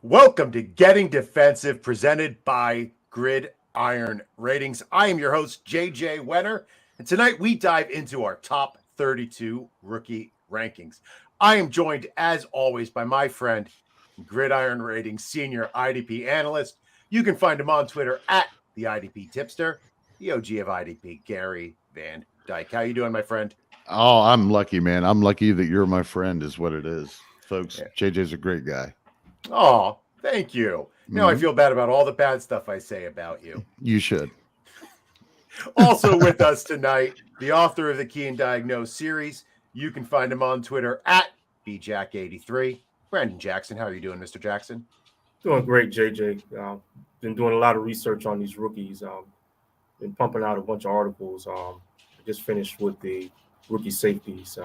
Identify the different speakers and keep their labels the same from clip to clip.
Speaker 1: Welcome to Getting Defensive, presented by Gridiron Ratings. I am your host, JJ Wenner, and tonight we dive into our top 32 rookie rankings. I am joined, as always, by my friend, Gridiron Ratings senior IDP analyst. You can find him on Twitter at the IDP Tipster, the OG of IDP, Gary Van Dyke. How you doing, my friend?
Speaker 2: Oh, I'm lucky, man. I'm lucky that you're my friend is what it is. Folks, JJ's a great guy.
Speaker 1: Oh, thank you. Now I feel bad about all the bad stuff I say about you.
Speaker 2: You should.
Speaker 1: Also with us tonight, the author of the Key and Diagnose series. You can find him on Twitter at BJack83. Brandon Jackson, how are you doing, Mr. Jackson?
Speaker 3: Doing great, JJ. Been doing a lot of research on these rookies. Been pumping out a bunch of articles. I just finished with the rookie safeties.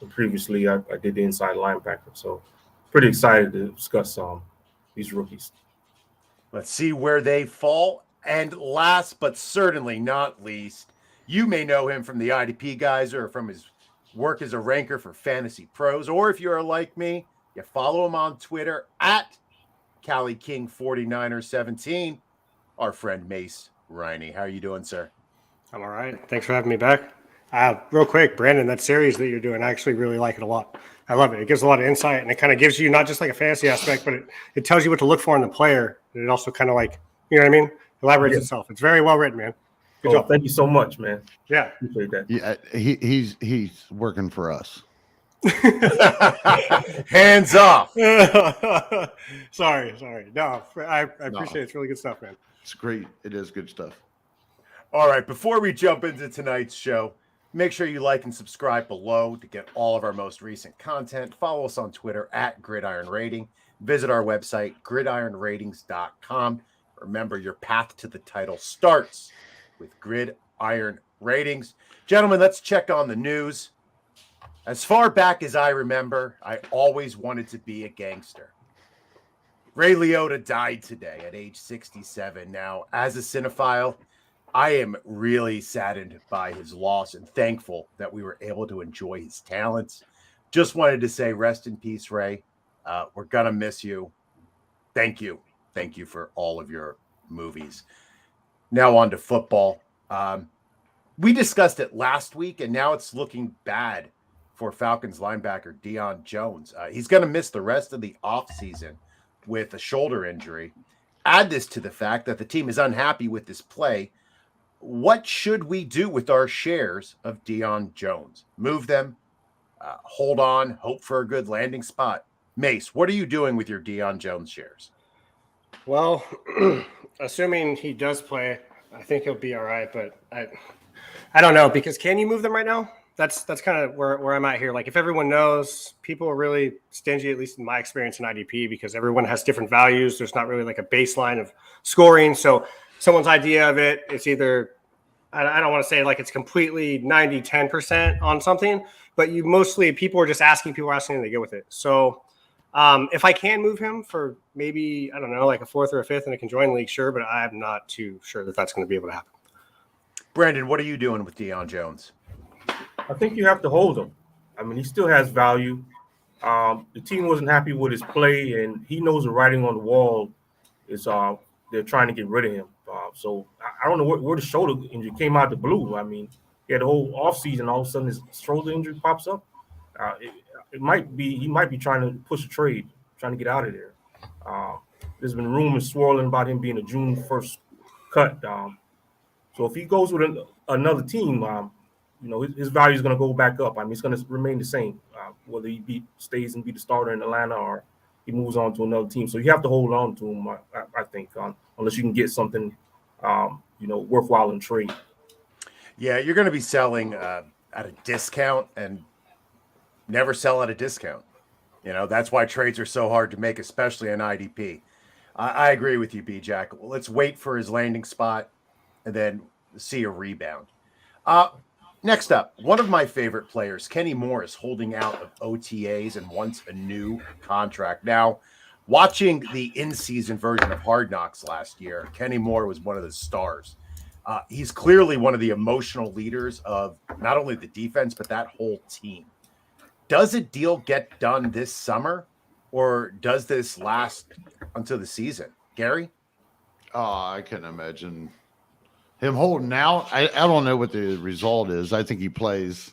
Speaker 3: And previously, I did the inside linebacker. So pretty excited to discuss these rookies.
Speaker 1: Let's see where they fall. And last but certainly not least, you may know him from the IDP guys or from his work as a ranker for Fantasy Pros. Or if you're like me, you follow him on Twitter at CaliKing49er17, our friend Mace Riney. How are you doing, sir?
Speaker 4: I'm all right. Thanks for having me back. Real quick, Brandon, that series that you're doing, I actually really like it a lot. I love it. It gives a lot of insight, and it kind of gives you not just like a fantasy aspect, but it tells you what to look for in the player. And it also kind of like, you know what I mean? Elaborates itself. It's very well written, man.
Speaker 3: Good job. Thank you so much, man.
Speaker 4: Yeah.
Speaker 3: Appreciate that.
Speaker 2: Yeah, he's working for us.
Speaker 1: Hands off.
Speaker 4: Sorry. No, I appreciate it. It's really good stuff, man.
Speaker 2: It's great. It is good stuff.
Speaker 1: All right, before we jump into tonight's show, make sure you like and subscribe below to get all of our most recent content. Follow us on Twitter at Gridiron Rating. Visit our website, gridironratings.com. Remember, your path to the title starts with Gridiron Ratings. Gentlemen, let's check on the news. As far back as I remember, I always wanted to be a gangster. Ray Liotta died today at age 67. Now, as a cinephile, I am really saddened by his loss and thankful that we were able to enjoy his talents. Just wanted to say rest in peace, Ray. We're going to miss you. Thank you. Thank you for all of your movies. Now on to football. We discussed it last week, and now it's looking bad for Falcons linebacker Deion Jones. He's going to miss the rest of the offseason with a shoulder injury. Add this to the fact that the team is unhappy with this play. What should we do with our shares of Deion Jones? Move them, hold on, hope for a good landing spot. Mace, what are you doing with your Deion Jones shares?
Speaker 4: Well, assuming he does play, I think he'll be all right, but I don't know, because can you move them right now? That's kind of where I'm at here. Like, if everyone knows, people are really stingy, at least in my experience in IDP, because everyone has different values. There's not really like a baseline of scoring. So someone's idea of it, it's either, I don't want to say like it's completely 90-10% on something, but people are asking, and they go with it. So if I can move him for maybe, I don't know, like a fourth or a fifth in a conjoined league, sure, but I'm not too sure that that's going to be able to happen.
Speaker 1: Brandon, what are you doing with Deion Jones?
Speaker 3: I think you have to hold him. I mean, he still has value. The team wasn't happy with his play, and he knows the writing on the wall is they're trying to get rid of him. So I don't know where the shoulder injury came out of the blue. I mean, he had the whole offseason, all of a sudden his shoulder injury pops up. He might be trying to push a trade, trying to get out of there. There's been rumors swirling about him being a June 1st cut. So if he goes with another team, his value is going to go back up. I mean, it's going to remain the same, whether he stays and be the starter in Atlanta or he moves on to another team. So you have to hold on to him, I think, unless you can get something, worthwhile in trade.
Speaker 1: Yeah, you're going to be selling at a discount and never sell at a discount. That's why trades are so hard to make, especially in IDP. I agree with you, B-Jack. Let's wait for his landing spot and then see a rebound. Next up, one of my favorite players, Kenny Moore, is holding out of OTAs and wants a new contract. Now, watching the in-season version of Hard Knocks last year, Kenny Moore was one of the stars. He's clearly one of the emotional leaders of not only the defense, but that whole team. Does a deal get done this summer, or does this last until the season? Gary?
Speaker 2: Oh, I can imagine him holding out. I don't know what the result is. I think he plays.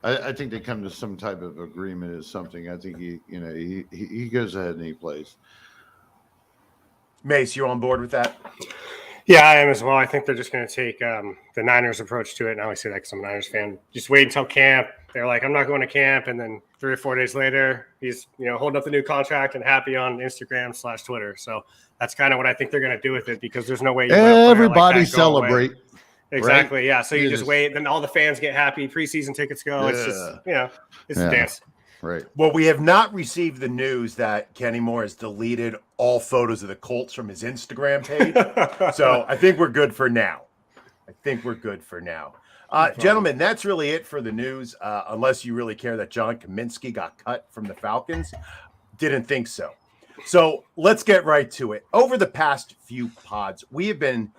Speaker 2: I think they come to some type of agreement or something. I think he goes ahead and he plays.
Speaker 1: Mace, you on board with that?
Speaker 4: Yeah, I am as well. I think they're just going to take the Niners approach to it. And I always say that because I'm a Niners fan. Just wait until camp. They're like, I'm not going to camp. And then 3 or 4 days later, he's holding up the new contract and happy on Instagram/Twitter. So that's kind of what I think they're going to do with it, because there's no way you let a player
Speaker 2: Everybody
Speaker 4: like that go away.
Speaker 2: celebrate.
Speaker 4: Exactly.
Speaker 2: Right?
Speaker 4: Yeah. So you just wait. Then all the fans get happy. Preseason tickets go. It's just, it's a dance.
Speaker 2: Right.
Speaker 1: Well, we have not received the news that Kenny Moore has deleted all photos of the Colts from his Instagram page. So I think we're good for now. Gentlemen, that's really it for the news, unless you really care that John Kaminsky got cut from the Falcons. Didn't think so. So let's get right to it. Over the past few pods, we have been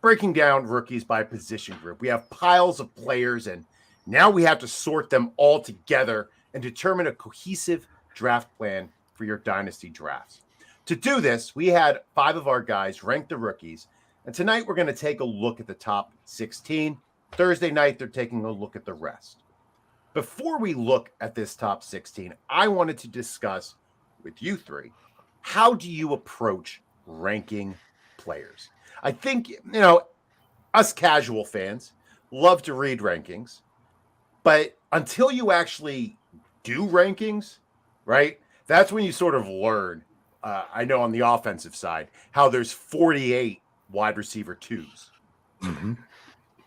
Speaker 1: breaking down rookies by position group. We have piles of players, and now we have to sort them all together and determine a cohesive draft plan for your dynasty drafts. To do this, we had 5 of our guys rank the rookies, and tonight we're going to take a look at the top 16. Thursday night, they're taking a look at the rest. Before we look at this top 16, I wanted to discuss with you 3, how do you approach ranking players? I think, us casual fans love to read rankings, but until you actually do rankings, right? That's when you sort of learn, I know on the offensive side, how there's 48 wide receiver 2s.
Speaker 2: Mm-hmm.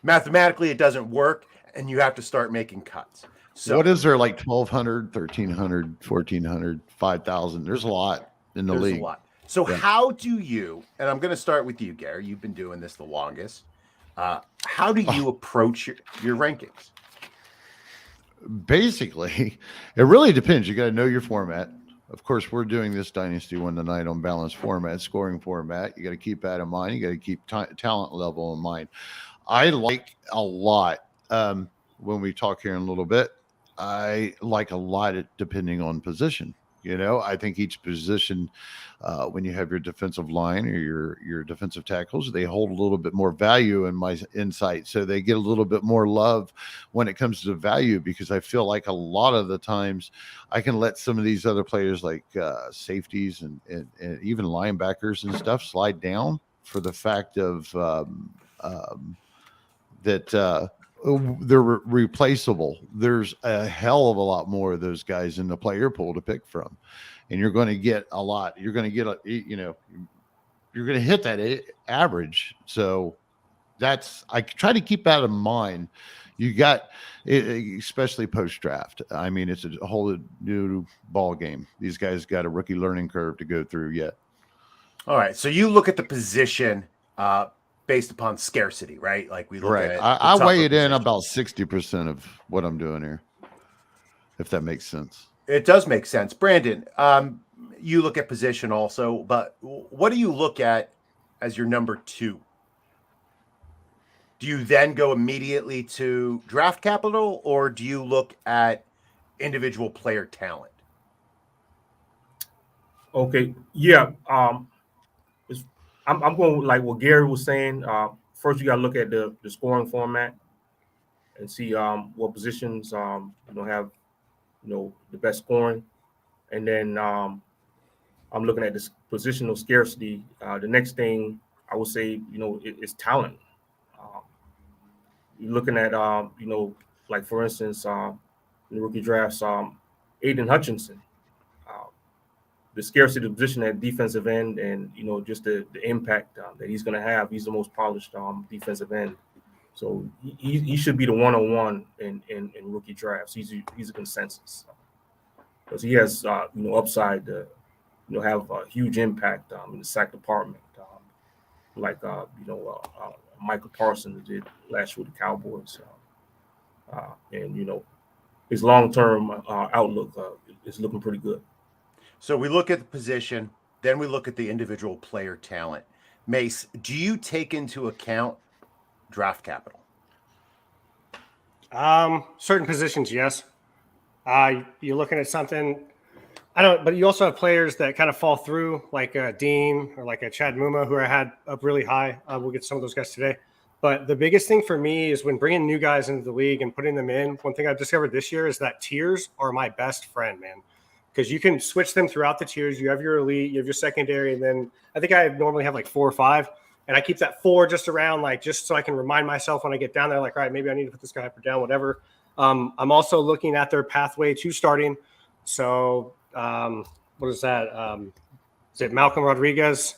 Speaker 1: Mathematically, it doesn't work, and you have to start making cuts. So
Speaker 2: what is there, like 1,200, 1,300, 1,400, 5,000? There's a lot in the league.
Speaker 1: There's a lot. So how do you, and I'm going to start with you, Gary. You've been doing this the longest. How do you approach your rankings?
Speaker 2: Basically, it really depends. You got to know your format. Of course, we're doing this Dynasty one tonight on balanced format, scoring format. You got to keep that in mind. You got to keep talent level in mind. I like a lot, when we talk here in a little bit, I like a lot depending on position. I think each position, when you have your defensive line or your defensive tackles, they hold a little bit more value in my insight. So they get a little bit more love when it comes to value, because I feel like a lot of the times I can let some of these other players like safeties and even linebackers and stuff slide down for the fact of that they're replaceable. There's a hell of a lot more of those guys in the player pool to pick from, and you're going to get a lot. You're going to get you're going to hit that average. So I try to keep that in mind. You got, especially post draft. I mean, it's a whole new ball game. These guys got a rookie learning curve to go through yet.
Speaker 1: All right. So you look at the position based upon scarcity, right? Like we look at
Speaker 2: I weigh it in about 60% of what I'm doing here, if that makes sense.
Speaker 1: It does make sense. Brandon, you look at position also, but what do you look at as your number 2? Do you then go immediately to draft capital, or do you look at individual player talent?
Speaker 3: Okay. Yeah. I'm going like what Gary was saying. First, you got to look at the scoring format and see what positions have the best scoring, and then I'm looking at this positional scarcity. The next thing I would say is talent. You're looking at like for instance in the rookie drafts, Aidan Hutchinson. The scarcity of the position at defensive end, and just the impact that he's going to have. He's the most polished defensive end, so he should be the 101 in rookie drafts. He's a consensus because he has upside to have a huge impact in the sack department, like Michael Parsons did last year with the Cowboys, and his long-term outlook is looking pretty good.
Speaker 1: So we look at the position, then we look at the individual player talent. Mace, do you take into account draft capital?
Speaker 4: Certain positions, yes. You're looking at something. But you also have players that kind of fall through, like Dean or like a Chad Muma, who I had up really high. We'll get to some of those guys today. But the biggest thing for me is when bringing new guys into the league and putting them in. One thing I've discovered this year is that tiers are my best friend, man, because you can switch them throughout the tiers. You have your elite, you have your secondary, and then I think I normally have like 4 or 5, and I keep that 4 just around, like just so I can remind myself when I get down there, like, all right, maybe I need to put this guy up or down, whatever. I'm also looking at their pathway to starting. So what is that? Is it Malcolm Rodriguez?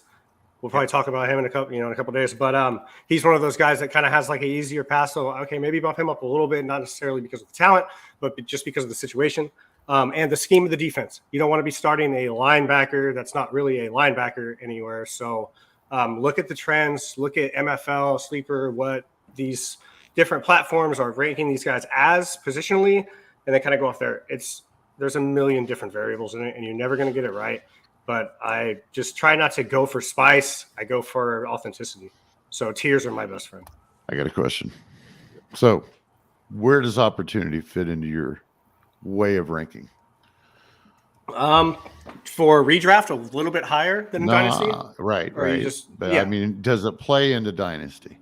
Speaker 4: We'll probably talk about him in a couple days, but he's one of those guys that kind of has like an easier pass. So okay, maybe bump him up a little bit, not necessarily because of the talent, but just because of the situation and the scheme of the defense. You don't want to be starting a linebacker that's not really a linebacker anywhere. So look at the trends, look at MFL, Sleeper, what these different platforms are ranking these guys as positionally, and then kind of go off there. There's a million different variables in it, and you're never going to get it right. But I just try not to go for spice. I go for authenticity. So tiers are my best friend.
Speaker 2: I got a question. So where does opportunity fit into your way of ranking?
Speaker 4: For redraft, a little bit higher than Dynasty.
Speaker 2: Right. But
Speaker 4: yeah.
Speaker 2: I mean, does it play into Dynasty?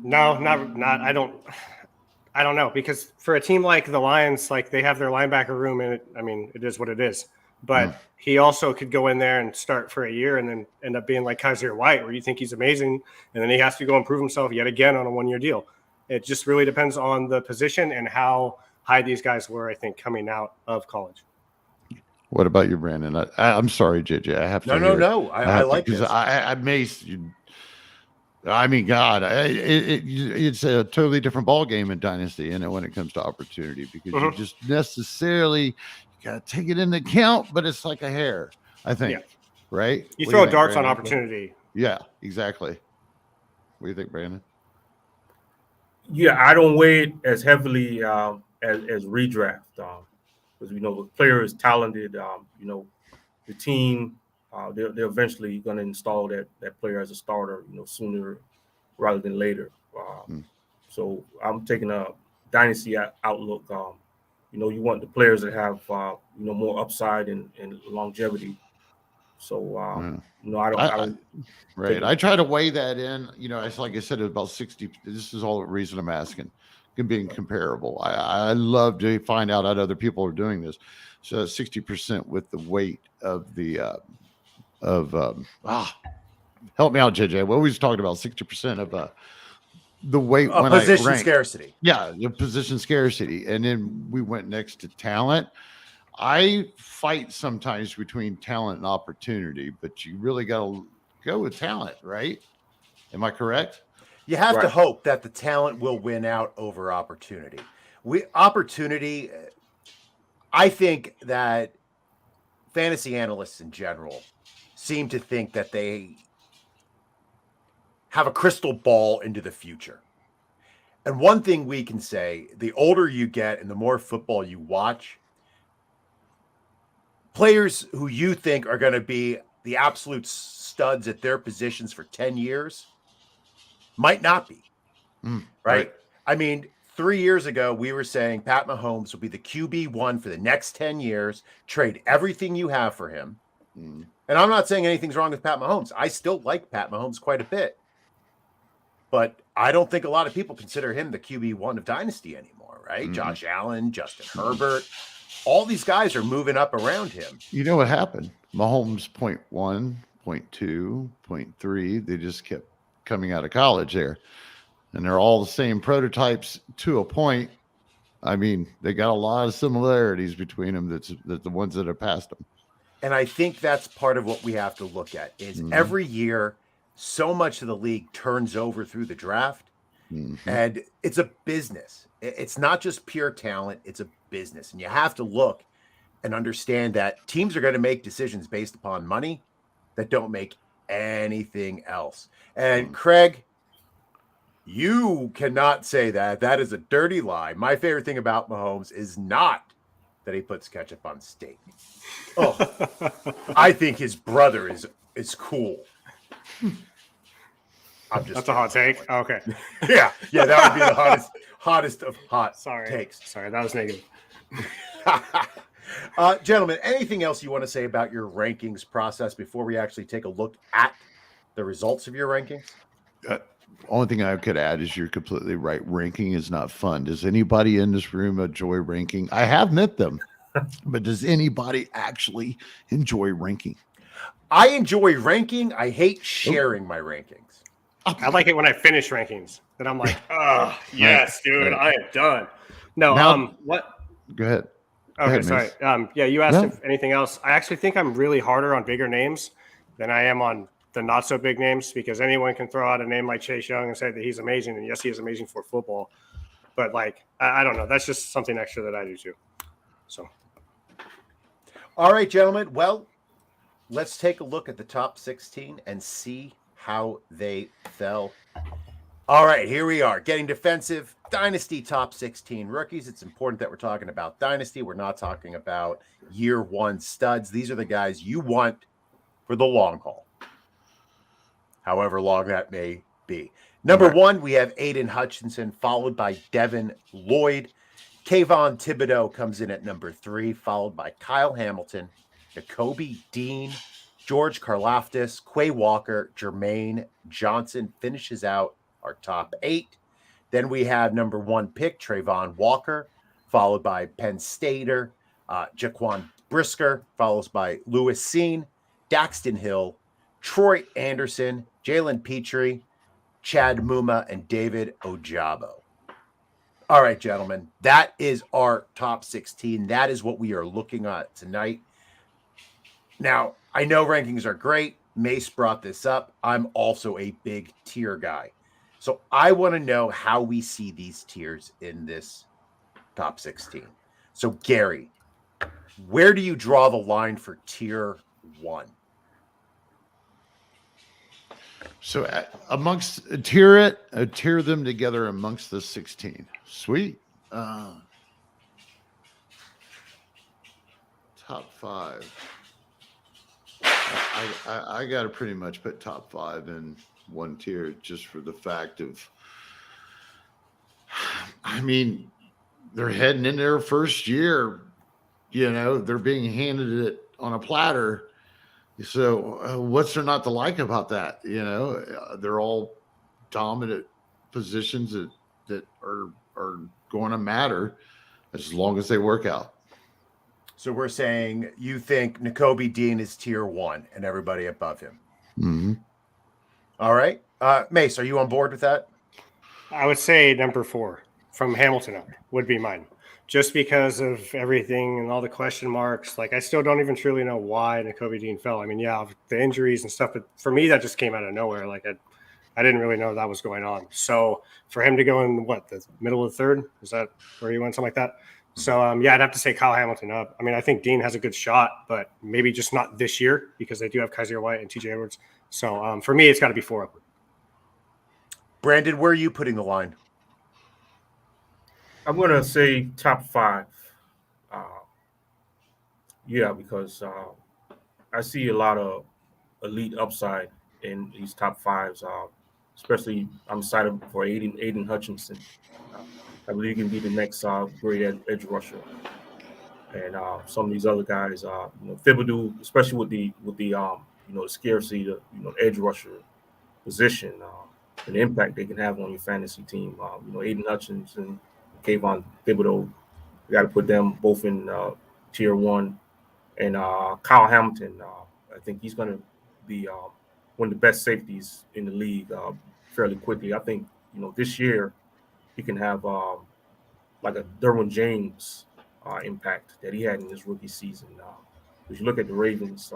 Speaker 4: No, not. I don't know, because for a team like the Lions, like they have their linebacker room, and it is what it is. But he also could go in there and start for a year and then end up being like Kaiser White, where you think he's amazing, and then he has to go and prove himself yet again on a 1-year deal. It just really depends on the position and how high these guys were, I think, coming out of college.
Speaker 2: What about you, Brandon? I'm sorry, JJ. I have to.
Speaker 1: No. I like this.
Speaker 2: I Mace. I mean, God, it's a totally different ball game in Dynasty, and when it comes to opportunity, because you just necessarily got to take it into account, but it's like a hair, I think, right?
Speaker 4: You throw darts on opportunity.
Speaker 2: Yeah, exactly. What do you think, Brandon?
Speaker 3: Yeah, I don't weigh it as heavily as redraft, because the player is talented. The team they're eventually going to install that player as a starter, sooner rather than later. So I'm taking a dynasty outlook. You want the players that have more upside and longevity. So I don't.
Speaker 2: Right. I try to weigh that in. It's like I said, it's about 60. This is all the reason I'm asking. Being comparable. I love to find out how other people are doing this. So 60% with the weight of the help me out, JJ. We always talked about 60% of the weight when
Speaker 1: position scarcity.
Speaker 2: Yeah, the position scarcity. And then we went next to talent. I fight sometimes between talent and opportunity, but you really got to go with talent, right? Am I correct?
Speaker 1: You have to hope that the talent will win out over opportunity. I think that fantasy analysts in general seem to think that they have a crystal ball into the future. And one thing we can say, the older you get and the more football you watch, players who you think are going to be the absolute studs at their positions for 10 years might not be. Right? I mean, 3 years ago, we were saying Pat Mahomes will be the QB1 for the next 10 years, trade everything you have for him. And I'm not saying anything's wrong with Pat Mahomes. I still like Pat Mahomes quite a bit. But I don't think a lot of people consider him the QB1 of Dynasty anymore, right? Josh Allen, Justin Herbert, all these guys are moving up around him.
Speaker 2: You know what happened? Mahomes 0.1, 0.2, 0.3, they just kept coming out of college there. And they're all the same prototypes to a point. I mean, they got a lot of similarities between them. That's the ones that have passed them.
Speaker 1: And I think that's part of what we have to look at is every year, so much of the league turns over through the draft. And it's a business. It's not just pure talent. It's a business. And you have to look and understand that teams are going to make decisions based upon money that don't make anything else. And Kraig, you cannot say that. That is a dirty lie. My favorite thing about Mahomes is not that he puts ketchup on steak. Oh, I think his brother is cool.
Speaker 4: That's a hot take. Oh, okay.
Speaker 1: Yeah, that would be the hottest of hot takes.
Speaker 4: Sorry, that was negative.
Speaker 1: Gentlemen, anything else you want to say about your rankings process before we actually take a look at the results of your rankings?
Speaker 2: Only thing I could add is you're completely right. Ranking is not fun. Does anybody in this room enjoy ranking? I have met them, but does anybody actually enjoy ranking?
Speaker 1: I enjoy ranking. I hate sharing my rankings.
Speaker 4: I like it when I finish rankings. Then I'm like, oh, yes, dude, I am done. No,
Speaker 2: Now-
Speaker 4: what?
Speaker 2: Go ahead.
Speaker 4: Okay,
Speaker 2: ahead,
Speaker 4: sorry.
Speaker 2: Mace.
Speaker 4: Yeah, you asked
Speaker 2: No.
Speaker 4: if anything else. I actually think I'm really harder on bigger names than I am on the not so big names, because anyone can throw out a name like Chase Young and say that he's amazing. And yes, he is amazing for football. But like, I don't know. That's just something extra that I do too. So,
Speaker 1: All right, gentlemen. Well, let's take a look at the top 16 and see how they fell. All right, here we are getting defensive. Dynasty top 16 rookies. It's important that we're talking about Dynasty. We're not talking about year one studs. These are the guys you want for the long haul, however long that may be. Number one, we have Aidan Hutchinson, followed by Devin Lloyd. Kayon Thibodeaux comes in at number 3, followed by Kyle Hamilton, Nakobe Dean, George Karlaftis, Quay Walker, Jermaine Johnson finishes out our top 8. Then we have number 1 pick, Trayvon Walker, followed by Penn Stater, Jaquan Brisker, followed by Lewis Seen, Daxton Hill, Troy Anderson, Jalen Petrie, Chad Muma, and David Ojabo. All right, gentlemen, that is our top 16. That is what we are looking at tonight. Now, I know rankings are great. Mace brought this up. I'm also a big tier guy. So I want to know how we see these tiers in this top 16. So, Gary, where do you draw the line for tier 1?
Speaker 2: So tier them together amongst the 16. Sweet. Top 5. I got to pretty much put top 5 in one tier just for the fact of, I mean, they're heading in their first year, they're being handed it on a platter. So what's there not to like about that? They're all dominant positions that are going to matter as long as they work out.
Speaker 1: So we're saying you think Nakobe Dean is tier 1 and everybody above him.
Speaker 2: Mm-hmm.
Speaker 1: All right. Mace, are you on board with that?
Speaker 4: I would say number 4 from Hamilton up would be mine, just because of everything and all the question marks. Like, I still don't even truly know why Nakobe Dean fell. I mean, yeah, the injuries and stuff, but for me, that just came out of nowhere. Like, I didn't really know that was going on. So for him to go in the middle of the 3rd, is that where he went, something like that? So yeah, I'd have to say Kyle Hamilton up. I mean, I think Dean has a good shot, but maybe just not this year, because they do have Kaiser White and TJ Edwards. So for me, it's got to be 4 upward.
Speaker 1: Brandon, where are you putting the line?
Speaker 3: I'm going to say top 5. Yeah, because I see a lot of elite upside in these top 5s, especially I'm excited for Aidan Hutchinson. I believe he can be the next great edge rusher. And some of these other guys, Thibodeaux, especially with the the scarcity, the edge rusher position, and the impact they can have on your fantasy team. Aidan Hutchinson, Kayon Thibodeaux, you got to put them both in tier 1. And Kyle Hamilton, I think he's going to be one of the best safeties in the league fairly quickly. I think this year he can have like a Derwin James impact that he had in his rookie season. If you look at the Ravens,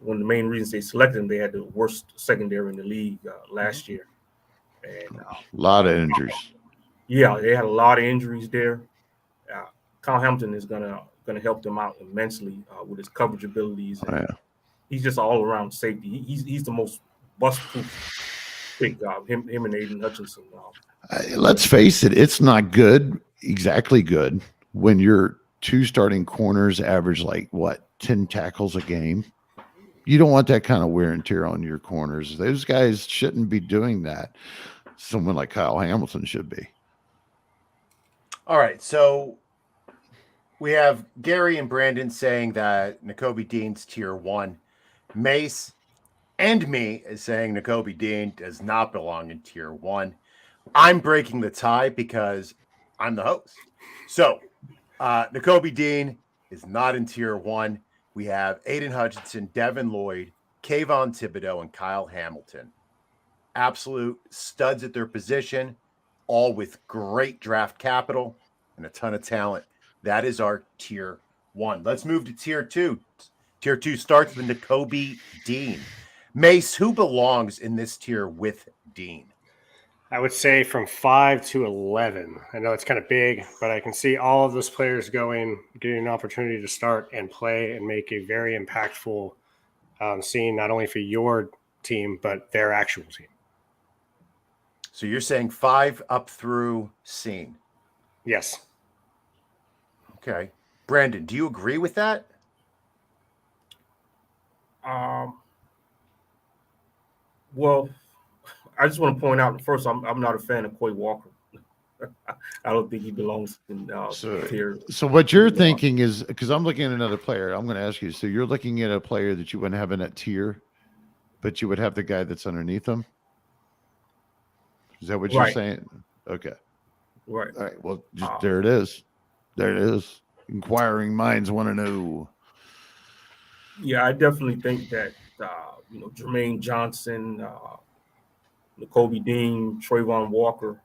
Speaker 3: one of the main reasons they selected him, they had the worst secondary in the league last year. And
Speaker 2: a lot of injuries.
Speaker 3: Yeah, they had a lot of injuries there. Kyle Hamilton is gonna help them out immensely with his coverage abilities. And he's just an all-around safety. He's the most bust-proof pick. Him and Aidan Hutchinson.
Speaker 2: Let's face it, it's not exactly good when your 2 starting corners average 10 tackles a game. You don't want that kind of wear and tear on your corners. Those guys shouldn't be doing that. Someone like Kyle Hamilton should be.
Speaker 1: All right, so we have Gary and Brandon saying that Nakobe Dean's tier 1. Mace and me is saying Nakobe Dean does not belong in tier 1. I'm breaking the tie because I'm the host. So Nakobe Dean is not in tier 1. We have Aidan Hutchinson, Devin Lloyd, Kayon Thibodeaux, and Kyle Hamilton. Absolute studs at their position, all with great draft capital and a ton of talent. That is our tier 1. Let's move to tier 2. Tier 2 starts with Nakobe Dean. Mace, who belongs in this tier with Dean?
Speaker 4: I would say from 5 to 11. I know it's kind of big, but I can see all of those players getting an opportunity to start and play and make a very impactful scene, not only for your team, but their actual team.
Speaker 1: So you're saying 5 up through scene?
Speaker 4: Yes.
Speaker 1: Okay. Brandon, do you agree with that?
Speaker 3: Well, I just want to point out first, I'm not a fan of Quay Walker. I don't think he belongs in tier.
Speaker 2: So what you're thinking is, because I'm looking at another player, I'm going to ask you. So you're looking at a player that you wouldn't have in that tier, but you would have the guy that's underneath him. Is that what you're saying? Okay.
Speaker 3: Right.
Speaker 2: All right. Well, there it is. There it is. Inquiring minds want to know.
Speaker 3: Yeah, I definitely think that Jermaine Johnson, Nakobe Dean, Trayvon Walker,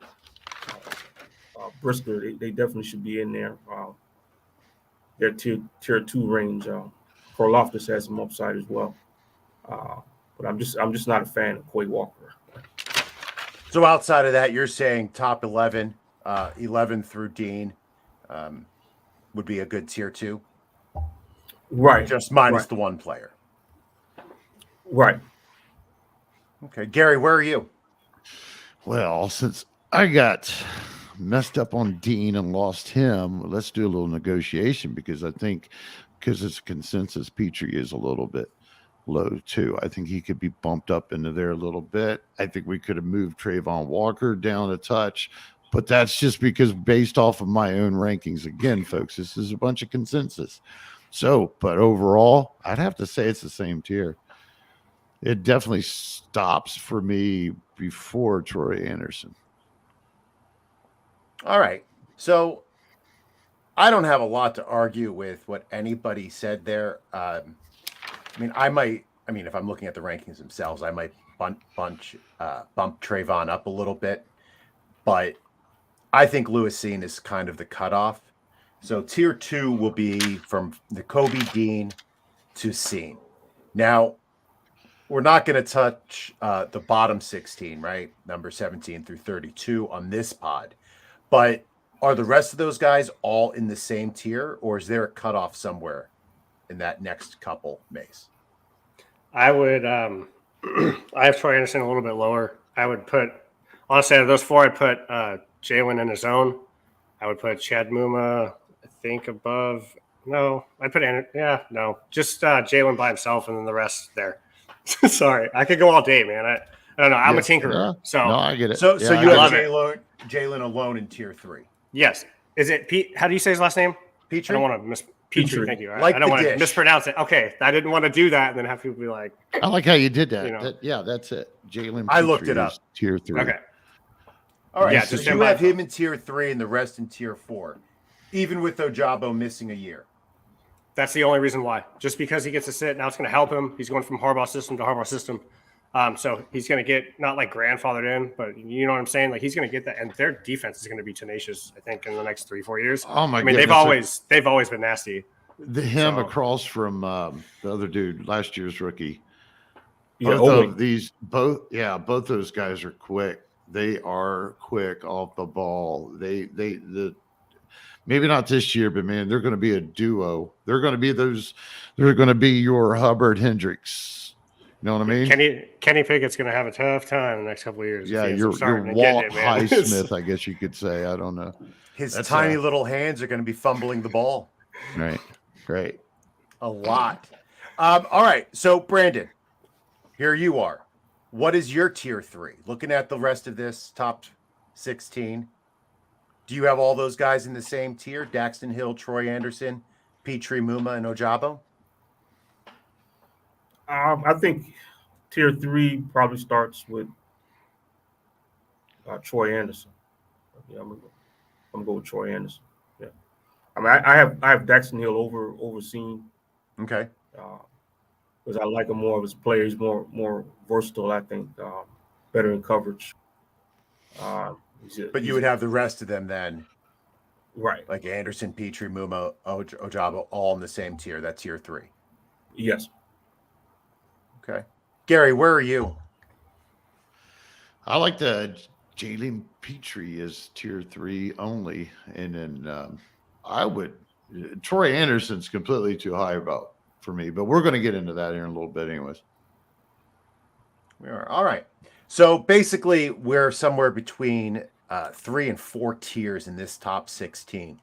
Speaker 3: Brisker, they definitely should be in there. Their tier 2 range. Karlaftis has some upside as well, but I'm just not a fan of Quay Walker.
Speaker 1: So outside of that, you're saying top 11, 11 through Dean, would be a good tier 2,
Speaker 3: right?
Speaker 1: Just minus the one player,
Speaker 3: right?
Speaker 1: Okay, Gary, where are you?
Speaker 2: Well, since I got messed up on Dean and lost him, let's do a little negotiation, because I think, because it's a consensus, Petrie is a little bit low too. I think he could be bumped up into there a little bit. I think we could have moved Trayvon Walker down a touch, but that's just because based off of my own rankings. Again, folks, this is a bunch of consensus. So, but overall, I'd have to say it's the same tier. It definitely stops for me before Troy Anderson.
Speaker 1: All right. So I don't have a lot to argue with what anybody said there. If I'm looking at the rankings themselves, I might bump Trayvon up a little bit, but I think Lewis Cine is kind of the cutoff. So tier 2 will be from Nakobe Dean to Cine. Now, we're not going to touch the bottom 16, right? Number 17 through 32 on this pod. But are the rest of those guys all in the same tier, or is there a cutoff somewhere in that next couple, Mace?
Speaker 4: I would I have Troy Anderson a little bit lower. I would put, honestly, out of those 4, I'd put Jalen in his own. I would put Chad Muma, I think, above. No, I'd put just Jalen by himself, and then the rest there. Sorry, I could go all day, man. I don't know. I'm a tinkerer, so
Speaker 2: no, I get it.
Speaker 1: So you
Speaker 4: I
Speaker 1: have Jalen alone in tier 3.
Speaker 4: Yes. Is it Pete? How do you say his last name?
Speaker 1: Petrie?
Speaker 4: I don't want to Petrie. Thank you.
Speaker 1: Like
Speaker 4: I don't want to
Speaker 1: dish.
Speaker 4: mispronounce it. Okay, I didn't want to do that, and then have people be like,
Speaker 2: I like how you did that.
Speaker 4: You know.
Speaker 2: That's it. Jalen.
Speaker 1: I looked it up.
Speaker 2: Tier 3.
Speaker 4: okay.
Speaker 1: All right,
Speaker 4: Yeah,
Speaker 1: so
Speaker 4: just
Speaker 1: you have him in tier 3 and the rest in tier 4, even with Ojabo missing a year.
Speaker 4: That's the only reason why. Just because he gets to sit, now it's going to help him. He's going from Harbaugh system to Harbaugh system. So he's going to get not like grandfathered in, but you know what I'm saying? Like he's going to get that, and their defense is going to be tenacious, I think, in the next 3-4 years.
Speaker 2: Oh my!
Speaker 4: I mean,
Speaker 2: goodness.
Speaker 4: they've always been nasty.
Speaker 2: Him across from the other dude, last year's rookie.
Speaker 3: Yeah,
Speaker 2: Both those guys are quick. They are quick off the ball. The maybe not this year, but man, they're going to be a duo. They're going to be They're going to be your Hubbard Hendricks. You know what I mean?
Speaker 4: Kenny Pickett's going to have a tough time in the next couple of years.
Speaker 2: Yeah, your Walt Highsmith, I guess you could say. I don't know.
Speaker 1: His tiny little hands are going to be fumbling the ball.
Speaker 2: Right. Great.
Speaker 1: A lot. All right. So, Brandon, here you are. What is your tier 3? Looking at the rest of this top 16, Do you have all those guys in the same tier? Daxton Hill, Troy Anderson, Petrie, Muma, and Ojabo?
Speaker 3: I think tier 3 probably starts with Troy Anderson. Yeah, I'm gonna go with Troy Anderson. Yeah, I mean, I have Daxton Hill overseen.
Speaker 1: Okay.
Speaker 3: Because I like him more of his player. He's more versatile, I think, better in coverage.
Speaker 1: But you would have the rest of them then,
Speaker 3: right?
Speaker 1: Like Anderson, Petrie, Muma, Ojabo, all in the same tier. That's tier 3.
Speaker 3: Yes.
Speaker 1: Okay. Gary, where are you?
Speaker 2: I like the Jalen Petrie is tier 3 only, and then Troy Anderson's completely too high for me, but we're going to get into that here in a little bit, anyways.
Speaker 1: We are all right. So basically, we're somewhere between 3 and 4 tiers in this top 16.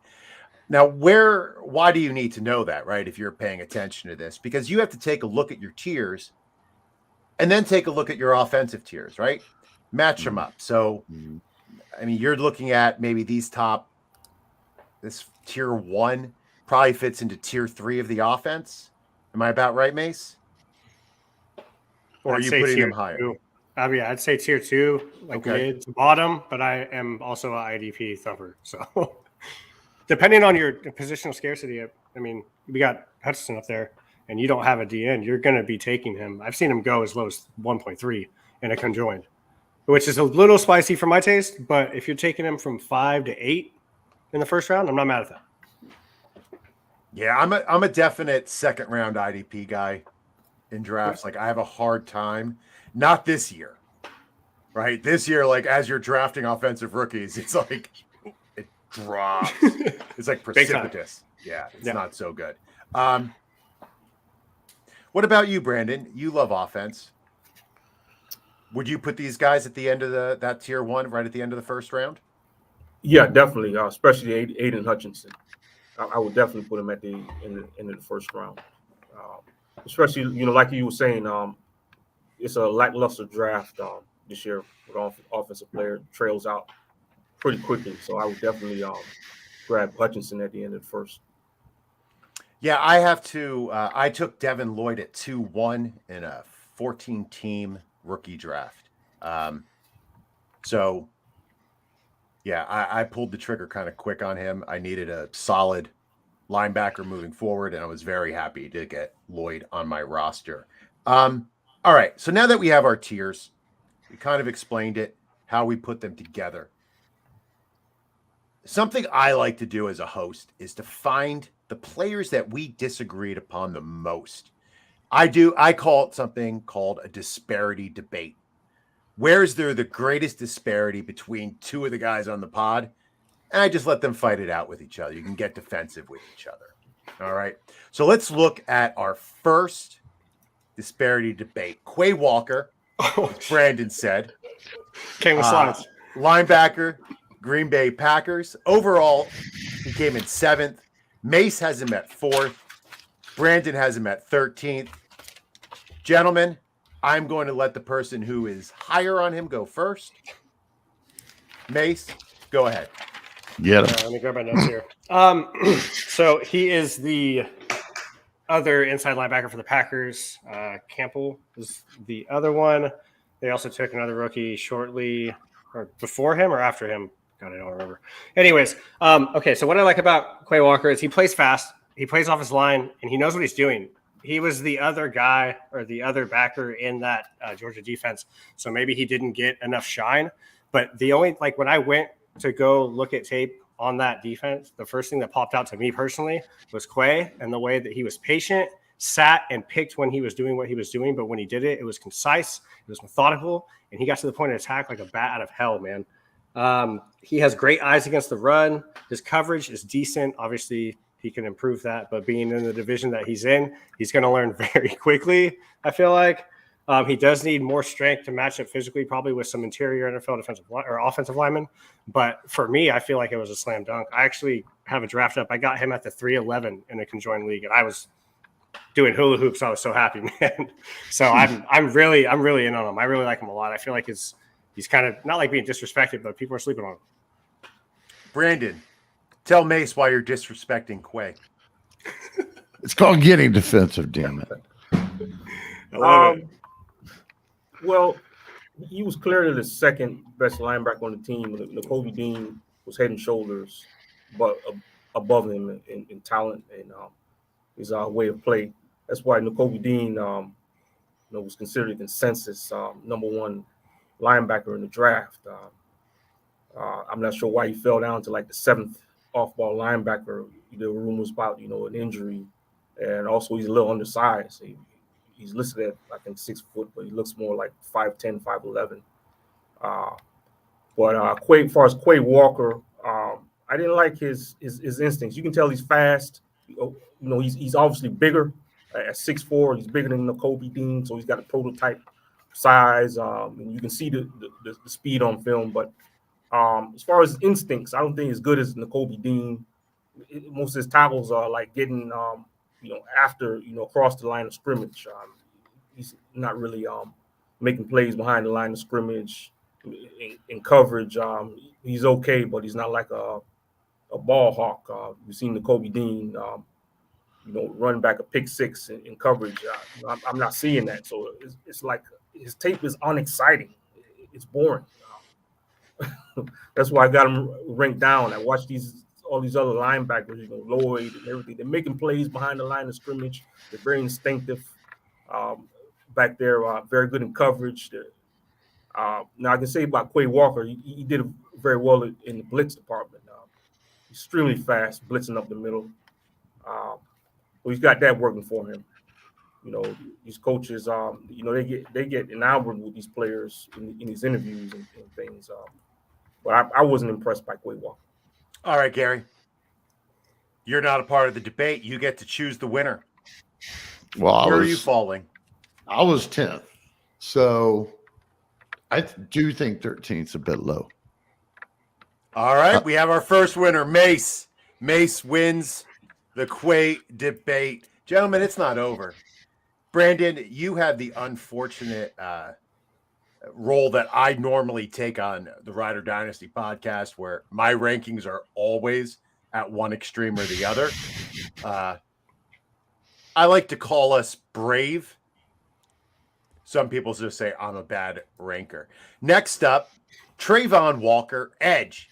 Speaker 1: Now, why do you need to know that, right? If you're paying attention to this, because you have to take a look at your tiers and then take a look at your offensive tiers, right? Match them up. So, I mean, you're looking at maybe this tier 1 probably fits into tier 3 of the offense. Am I about right, Mace? Or are you putting them higher?
Speaker 4: I'd say tier 2, like mid to bottom, but I am also an IDP thumper. So depending on your positional scarcity, I mean, we got Hutchinson up there and you don't have a DN, you're going to be taking him. I've seen him go as low as 1.3 in a conjoined, which is a little spicy for my taste. But if you're taking him from 5 to 8 in the first round, I'm not mad at that.
Speaker 1: Yeah, I'm a definite second round IDP guy in drafts. Like I have a hard time, not this year, right? This year, like as you're drafting offensive rookies, it's like it drops. It's like precipitous. Yeah, it's not so good. What about you, Brandon? You love offense. Would you put these guys at the end of that tier 1, right at the end of the first round?
Speaker 3: Yeah, definitely. Especially Aidan Hutchinson. I would definitely put him at the end of the first round. Especially, like you were saying, it's a lackluster draft this year with offensive player trails out pretty quickly. So I would definitely grab Hutchinson at the end of the first.
Speaker 1: Yeah, I have to. I took Devin Lloyd at 2-1 in a 14-team rookie draft. So, yeah, I pulled the trigger kind of quick on him. I needed a solid linebacker moving forward, and I was very happy to get Lloyd on my roster. All right, so now that we have our tiers, we kind of explained it, how we put them together. Something I like to do as a host is to find the players that we disagreed upon the most. I call it something called a disparity debate. Where is there the greatest disparity between two of the guys on the pod? And I just let them fight it out with each other. You can get defensive with each other. All right. So let's look at our first disparity debate. Quay Walker, as Brandon said.
Speaker 4: Came with slides.
Speaker 1: Linebacker, Green Bay Packers. Overall, he came in 7th. Mace has him at 4th. Brandon has him at 13th. Gentlemen, I'm going to let the person who is higher on him go first. Mace, go ahead.
Speaker 2: Yeah.
Speaker 4: Let me grab my notes here. So he is the other inside linebacker for the Packers. Campbell is the other one. They also took another rookie shortly or before him or after him. God, I don't remember. Anyways, okay, so what I like about Quay Walker is he plays fast. He plays off his line, and he knows what he's doing. He was the other guy or the other backer in that Georgia defense, so maybe he didn't get enough shine. But the only, like, when I went to go look at tape on that defense, the first thing that popped out to me personally was Quay and the way that he was patient, sat and picked when he was doing what he was doing. But when he did it, it was concise, it was methodical, and he got to the point of attack like a bat out of hell, man. He has great eyes against the run. His coverage is decent. Obviously, he can improve that, but being in the division that he's in, he's going to learn very quickly, I feel like. He does need more strength to match up physically, probably with some interior NFL defensive or offensive linemen. But for me, I feel like it was a slam dunk. I actually have a draft up. I got him at the 311 in a conjoined league, and I was doing hula hoops. I was so happy, man. So I'm really in on him. I really like him a lot. I feel like he's kind of not like being disrespected, but people are sleeping on him.
Speaker 1: Brandon, tell Mace why you're disrespecting Quay.
Speaker 2: It's called getting defensive, damn it.
Speaker 4: I love it.
Speaker 3: Well, he was clearly the second best linebacker on the team. Nakobe Dean was head and shoulders above him in talent and his way of play. That's why Nakobe Dean was considered a consensus number one linebacker in the draft. I'm not sure why he fell down to like the seventh off-ball linebacker. There were rumors about an injury, and also he's a little undersized. He's listed at I think 6 foot, but he looks more like 5'10", 5'11". But Quay, as far as Quay Walker, I didn't like his instincts. You can tell he's fast. He's obviously bigger at 6'4". He's bigger than Nakobe Dean, so he's got a prototype size. And you can see the speed on film. But as far as instincts, I don't think as good as Nakobe Dean. Most of his tackles are like getting after across the line of scrimmage. He's not really making plays behind the line of scrimmage in coverage. He's okay, but he's not like a ball hawk. We've seen Nakobe Dean, run back a pick six in coverage. I'm not seeing that, so it's like his tape is unexciting. It's boring. That's why I got him ranked down. I watch all these other linebackers, Lloyd and everything. They're making plays behind the line of scrimmage. They're very instinctive back there, very good in coverage. Now I can say about Quay Walker, he did very well in the blitz department. Extremely fast, blitzing up the middle. So he's got that working for him. These coaches, they get enamored with these players in these interviews and things. But I wasn't impressed by Quay Walker.
Speaker 1: All right, Gary. You're not a part of the debate. You get to choose the winner.
Speaker 2: Well,
Speaker 1: Where are you falling?
Speaker 2: I was 10th. So I do think 13th's a bit low.
Speaker 1: All right, we have our first winner, Mace. Mace wins the Quay debate. Gentlemen, it's not over. Brandon, you have the unfortunate role that I normally take on the Rider Dynasty podcast, where my rankings are always at one extreme or the other. I like to call us brave. Some people just say I'm a bad ranker. Next up, Trayvon Walker, edge,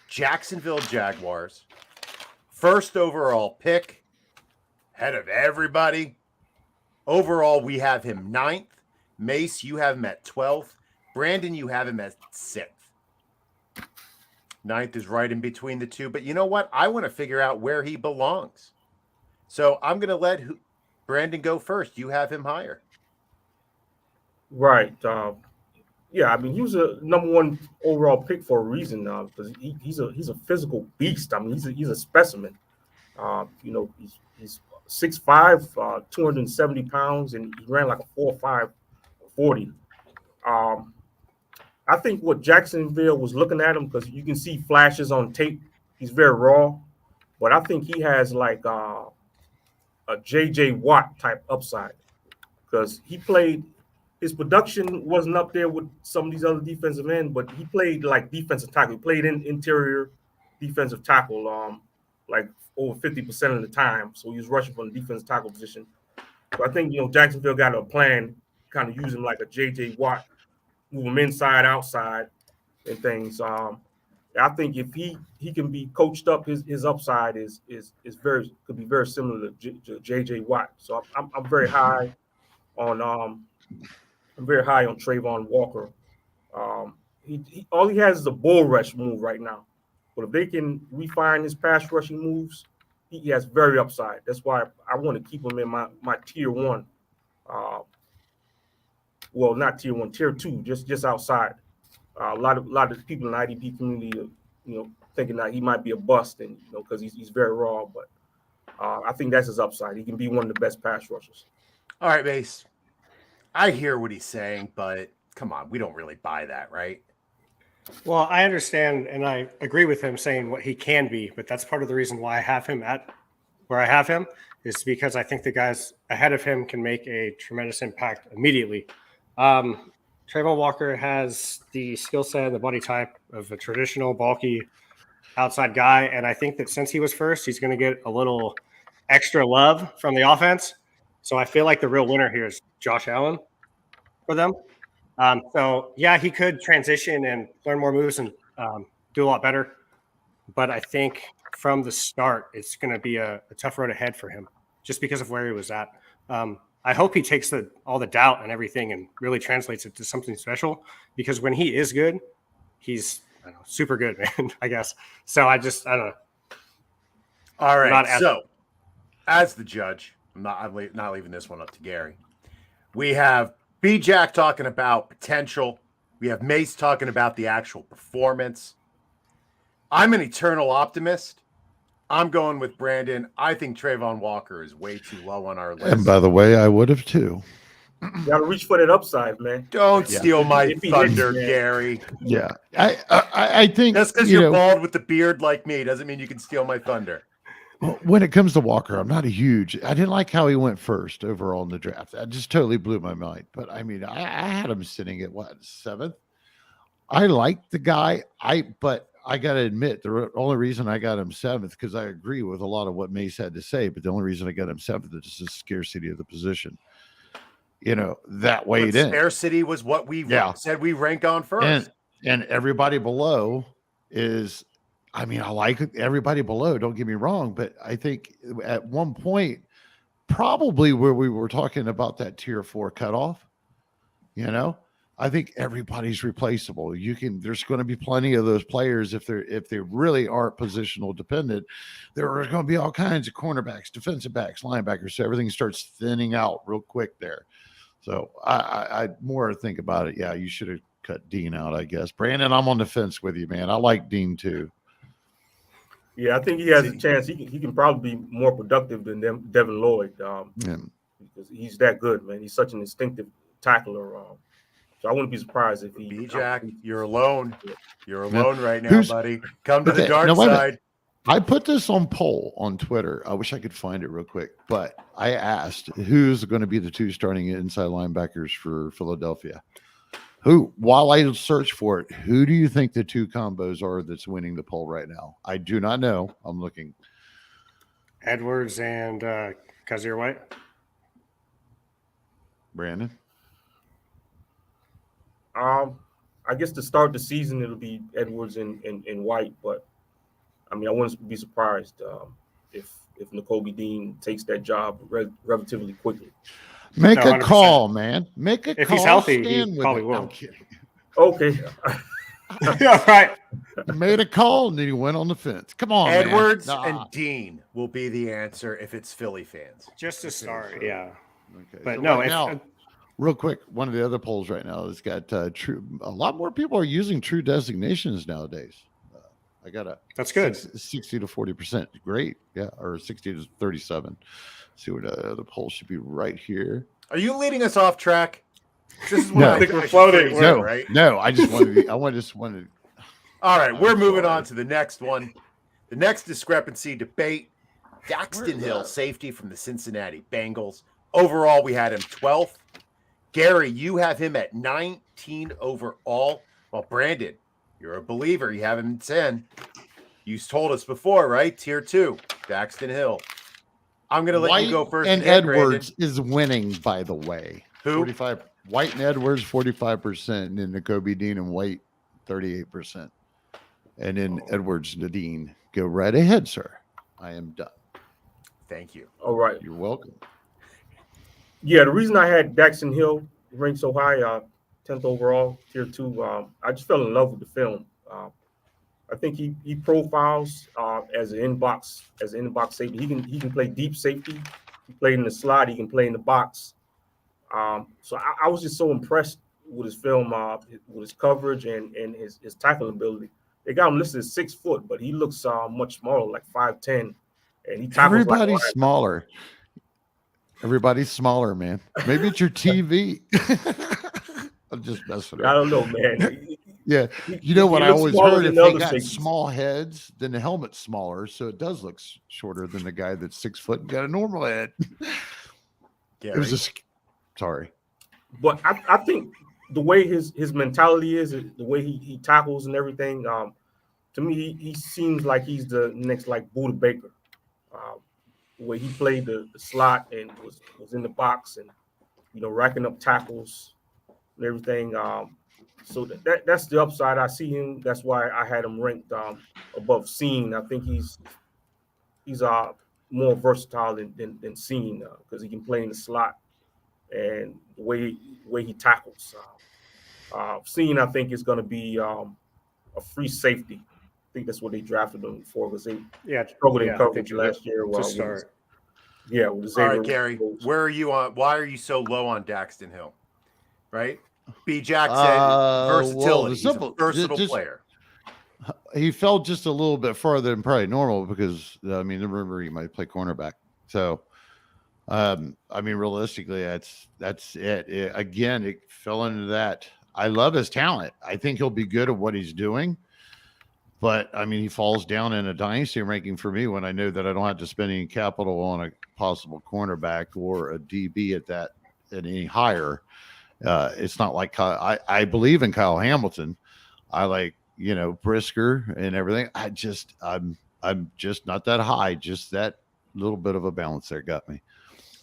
Speaker 1: Jacksonville Jaguars. First overall pick, head of everybody. Overall, we have him 9th. Mace, you have him at 12th. Brandon, you have him at 6th. 9th is right in between the two. But you know what? I want to figure out where he belongs. So I'm going to let Brandon go first. You have him higher.
Speaker 3: Right. Yeah, I mean, he was a number one overall pick for a reason because he's a physical beast. I mean, he's a specimen. He's 6'5", 270 pounds, and he ran like a 4.5 40. I think what Jacksonville was looking at him, because you can see flashes on tape. He's very raw, but I think he has like a J.J. Watt type upside, because his production wasn't up there with some of these other defensive ends, but he played like defensive tackle. He played in interior defensive tackle, like over 50% of the time. So he was rushing from the defensive tackle position. So I think, Jacksonville got a plan, kind of use him like a J.J. Watt, move him inside, outside, and things. I think if he can be coached up, his upside could be very similar to J.J. Watt. So I'm very high on Trayvon Walker. All he has is a bull rush move right now, but if they can refine his pass rushing moves, he has very upside. That's why I want to keep him in my tier 1. Well, not tier 1, tier 2, just outside. A lot of people in the IDP community, thinking that he might be a bust, and because he's very raw. But I think that's his upside. He can be one of the best pass rushers.
Speaker 1: All right, Mace. I hear what he's saying, but come on, we don't really buy that, right?
Speaker 4: Well, I understand, and I agree with him saying what he can be, but that's part of the reason why I have him at where I have him, is because I think the guys ahead of him can make a tremendous impact immediately. Trayvon Walker has the skill set and the body type of a traditional, bulky outside guy. And I think that since he was first, he's going to get a little extra love from the offense. So I feel like the real winner here is Josh Allen for them. So, yeah, he could transition and learn more moves and do a lot better. But I think from the start, it's going to be a tough road ahead for him just because of where he was at. I hope he takes all the doubt and everything and really translates it to something special, because when he is good, he's super good, man, I guess. So I don't know.
Speaker 1: All right. So as the judge, I'm not leaving this one up to Gary. We have B-Jack talking about potential. We have Mace talking about the actual performance. I'm an eternal optimist. I'm going with Brandon. I think Trayvon Walker is way too low on our list.
Speaker 2: And by the way, I would have too.
Speaker 3: You gotta reach for that upside, man.
Speaker 1: Don't steal my thunder, Gary.
Speaker 2: Yeah, I think
Speaker 1: just because you're bald with the beard like me doesn't mean you can steal my thunder.
Speaker 2: When it comes to Walker, I'm not a huge. I didn't like how he went first overall in the draft. That just totally blew my mind. But I mean, I had him sitting at what, 7th? I like the guy. But I got to admit, the only reason I got him 7th, because I agree with a lot of what Mace had to say, but the only reason I got him 7th is just the scarcity of the position. That weighed in.
Speaker 1: Scarcity was what we said we rank on first.
Speaker 2: And everybody below is, I mean, I like everybody below, don't get me wrong, but I think at one point, probably where we were talking about that tier 4 cutoff, I think everybody's replaceable. There's going to be plenty of those players if they really aren't positional dependent. There are going to be all kinds of cornerbacks, defensive backs, linebackers. So everything starts thinning out real quick there. So I more think about it. Yeah, you should have cut Dean out, I guess. Brandon, I'm on the fence with you, man. I like Dean too.
Speaker 3: Yeah, I think he has a chance. He can probably be more productive than Devin Lloyd. Because he's that good, man. He's such an instinctive tackler. So I wouldn't be surprised if he.
Speaker 1: B-Jack, you're alone. You're alone right now, buddy. Come to the dark side.
Speaker 2: I put this on poll on Twitter. I wish I could find it real quick, but I asked who's going to be the 2 starting inside linebackers for Philadelphia. While I search for it, who do you think the 2 combos are that's winning the poll right now? I do not know. I'm looking.
Speaker 4: Edwards and Kazir White.
Speaker 2: Brandon?
Speaker 3: I guess to start the season, it'll be Edwards and White, but I mean, I wouldn't be surprised if Nakobe Dean takes that job relatively quickly.
Speaker 2: Make a call, man. Make a call.
Speaker 4: If he's healthy, he probably will.
Speaker 2: I'm kidding.
Speaker 3: Okay.
Speaker 4: Yeah, right.
Speaker 2: Made a call and then he went on the fence. Come on,
Speaker 1: Edwards and Dean will be the answer if it's Philly fans.
Speaker 4: Just to start, yeah.
Speaker 2: Okay.
Speaker 4: But
Speaker 2: so
Speaker 4: no,
Speaker 2: right now, real quick, one of the other polls right now has got true. A lot more people are using true designations nowadays. I got
Speaker 4: that's good.
Speaker 2: 60 to 40%. Great. Yeah. Or 60 to 37. See what the poll should be right here.
Speaker 1: Are you leading us off track?
Speaker 4: This is what I think we're floating.
Speaker 2: No,
Speaker 4: right?
Speaker 2: No, I just wanted
Speaker 1: All right. We're moving on to the next one. The next discrepancy debate. Daxton Hill, safety from the Cincinnati Bengals. Overall, we had him 12th. Gary, you have him at 19 overall. Well, Brandon, you're a believer. You have him in 10. You told us before, right? Tier 2, Daxton Hill. I'm going to let you go first.
Speaker 2: And Edwards is winning, by the way.
Speaker 1: Who?
Speaker 2: 45. White and Edwards, 45%. And then Nakobe Dean and White, 38%. And then Edwards and Dean. Go right ahead, sir. I am done.
Speaker 1: Thank you.
Speaker 3: All right.
Speaker 2: You're welcome.
Speaker 3: Yeah, the reason I had Daxton Hill ranked so high, 10th overall, tier 2, I just fell in love with the film. I think he profiles as an in-box safety. He can play deep safety. He played in the slot. He can play in the box. So I was just so impressed with his film, with his coverage and his tackling ability. They got him listed as 6 foot, but he looks much smaller, like 5'10", and he tackles.
Speaker 2: Everybody's smaller. Everybody's smaller, man. Maybe it's your TV. I'm just messing
Speaker 3: I
Speaker 2: around.
Speaker 3: don't know, man.
Speaker 2: Yeah, you know what I always heard? If they got
Speaker 3: safeties.
Speaker 2: small heads, then the helmet's smaller, so it does look shorter than the guy that's 6 foot and got a normal head. It was just sorry,
Speaker 3: but I think the way his mentality is, the way he tackles and everything, to me, he seems like he's the next like Buda Baker, where he played the slot and was in the box and racking up tackles and everything. So that's the upside. I see him. That's why I had him ranked above Seen. I think he's more versatile than Seen because he can play in the slot and the way he tackles. Seen, I think, is going to be a free safety. I think that's what they drafted him for because they struggled in coverage last year.
Speaker 4: To start.
Speaker 3: With
Speaker 1: All right, Gary, where are you on? Why are you so low on Daxton Hill? Right? B. Jack said versatility. He's a versatile player.
Speaker 2: He fell just a little bit farther than probably normal because remember he might play cornerback. So, realistically, that's it. It fell into that. I love his talent. I think he'll be good at what he's doing. But he falls down in a dynasty ranking for me when I know that I don't have to spend any capital on a possible cornerback or a DB at any higher. It's not like I believe in Kyle Hamilton. I like Brisker and everything. I'm just not that high. Just that little bit of a balance there got me.